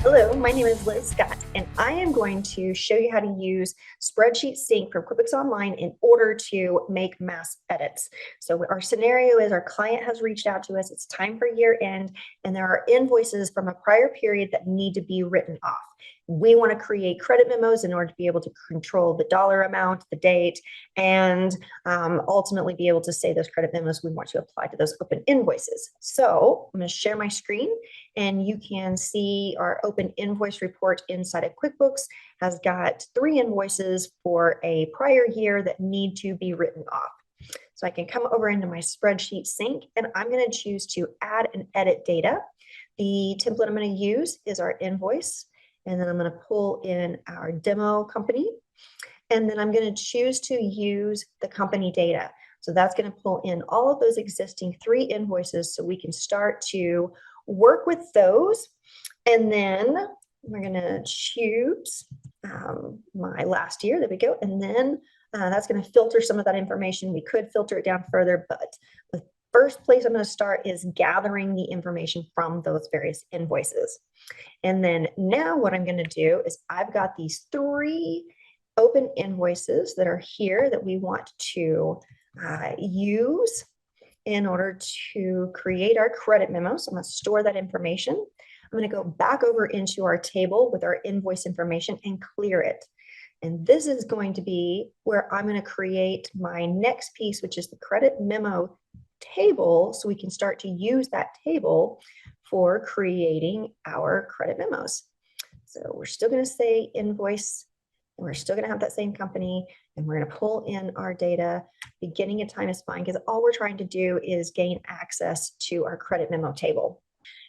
Hello, my name is Liz Scott, and I am going to show you how to use Spreadsheet Sync from QuickBooks Online in order to make mass edits. So our scenario is our client has reached out to us, it's time for year end, and there are invoices from a prior period that need to be written off. We want to create credit memos in order to be able to control the dollar amount, the date, and ultimately be able to say those credit memos we want to apply to those open invoices. So I'm going to share my screen, and you can see our open invoice report inside of QuickBooks has got 3 invoices for a prior year that need to be written off. So I can come over into my Spreadsheet Sync, and I'm going to choose to add and edit data. The template I'm going to use is our invoice, and then I'm going to pull in our demo company, and then I'm going to choose to use the company data. So that's going to pull in all of those existing 3 invoices so we can start to work with those. And then we're going to choose my last year. There we go. And then that's going to filter some of that information. We could filter it down further, but the first place I'm going to start is gathering the information from those various invoices. And then now what I'm going to do is I've got these 3 open invoices that are here that we want to use in order to create our credit memo. So I'm going to store that information. I'm going to go back over into our table with our invoice information and clear it. And this is going to be where I'm going to create my next piece, which is the credit memo table, so we can start to use that table for creating our credit memos. So we're still going to say invoice, and we're still going to have that same company, and we're going to pull in our data. Beginning of time is fine because all we're trying to do is gain access to our credit memo table.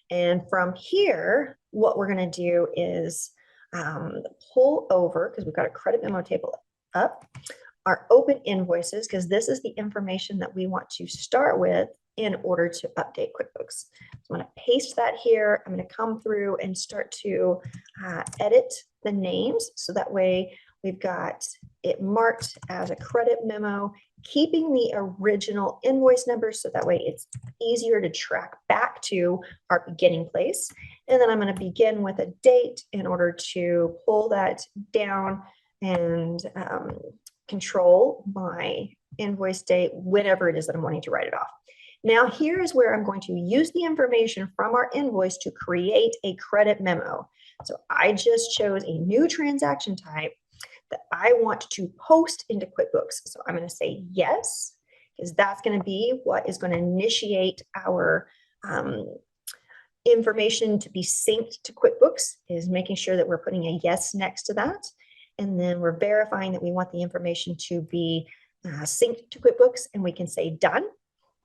And from here, what we're going to do is pull over, because we've got a credit memo table up, our open invoices, because this is the information that we want to start with in order to update QuickBooks. So I'm going to paste that here. I'm going to come through and start to edit the names. So that way we've got it marked as a credit memo, keeping the original invoice number. So that way it's easier to track back to our beginning place. And then I'm going to begin with a date in order to pull that down and control my invoice date whenever it is that I'm wanting to write it off. Now, here is where I'm going to use the information from our invoice to create a credit memo. So I just chose a new transaction type that I want to post into QuickBooks. So I'm going to say yes, because that's going to be what is going to initiate our information to be synced to QuickBooks, is making sure that we're putting a yes next to that. And then we're verifying that we want the information to be synced to QuickBooks, and we can say done.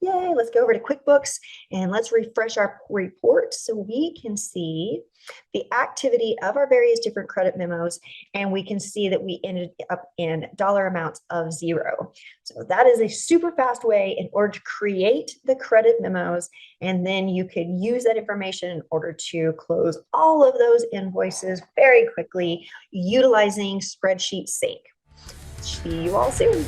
Yay, let's go over to QuickBooks and let's refresh our report so we can see the activity of our various different credit memos, and we can see that we ended up in dollar amounts of 0. So that is a super fast way in order to create the credit memos, and then you could use that information in order to close all of those invoices very quickly utilizing Spreadsheet Sync. See you all soon.